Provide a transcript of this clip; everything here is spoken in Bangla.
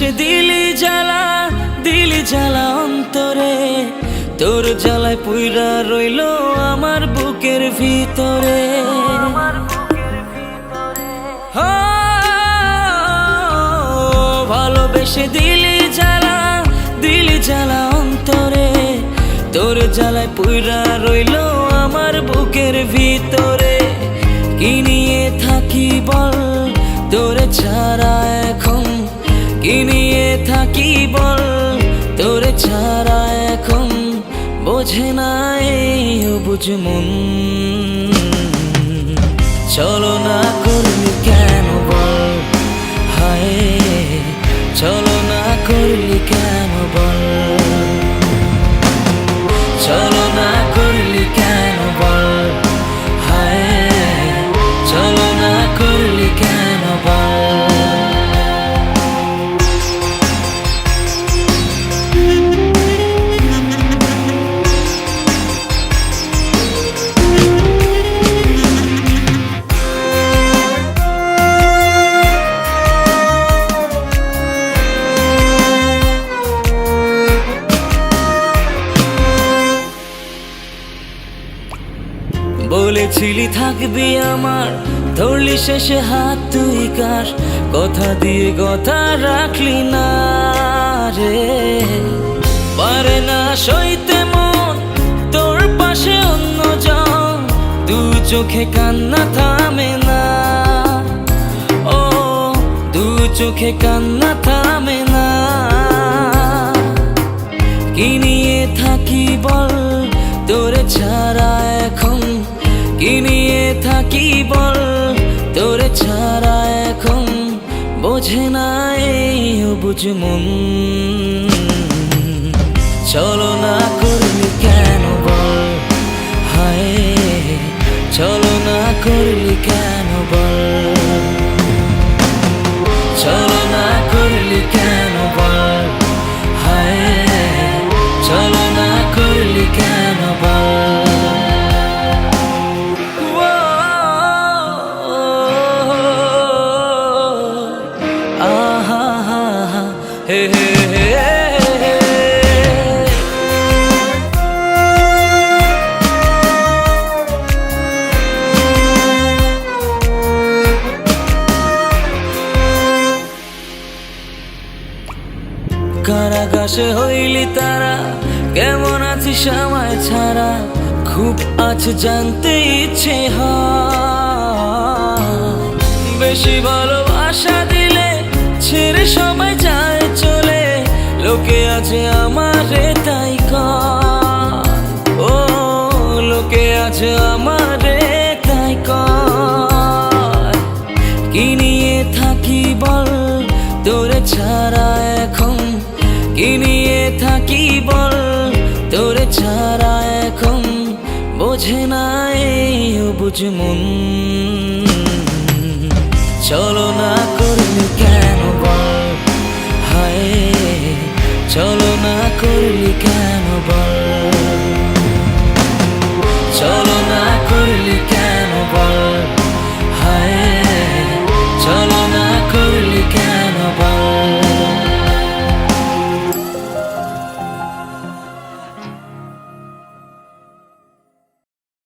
ভালোবেসে দিলি জ্বালা অন্তরে, তোর জ্বালায় পুইরা রইল আমার বুকের ভিতরে। ভালোবেসে দিলি জ্বালা অন্তরে, তোর জ্বালায় পুইরা রইল আমার বুকের ভিতরে। কি নিয়ে থাকি বল তোরে ছাড়া এখন, কি নিয়ে থাকি বল তোরে ছাড়া এখন, বোঝে না এই অবুঝ মন। চলো না করলি কেন বল, হায় চলো না করলি কেন বল, চলো না করলি কেন বল, হায় চলো না করলি কেন বল। বলেছিলি থাকবি আমার, ধরলি শেষে হাত তুই কার, কথা দিয়ে কথা রাখলি না রে। পারে না সইতে মন তোর পাশে অন্যজন, দু চোখে কান্না থামে না, ও দু চোখে কান্না থামে না। কি নিয়ে থাকি বল তোরে ছাড়া এখন, কি নিয়ে থাকি বল তোরে ছাড়া এখন, বোঝে না এই অবুঝ মন। চলো না করলি কেন বল, হায় চলো না করলি কেন বল, চলো না করলি কেন বল, হায় চলো না করলি কেন বল। Hey, hey, hey, hey, hey. কারাগারে হইলি তারা, কেমন আছিস আমায় ছাড়া, খুব আজ জানতে ইচ্ছে হয়। বেশি ভালোবাসা দিলে ছেড়ে সবাই যায় চলে, লোকে আছে আমারে তাই কয়, ও লোকে আছে আমারে তাই কয়। কি নিয়ে থাকি বল তোরে ছাড়া এখন, কি নিয়ে থাকি বল তোরে ছাড়া এখন, বোঝে না এই অবুঝ মন। চলো না করলি কেন বল, হায় চলো না করলি কেন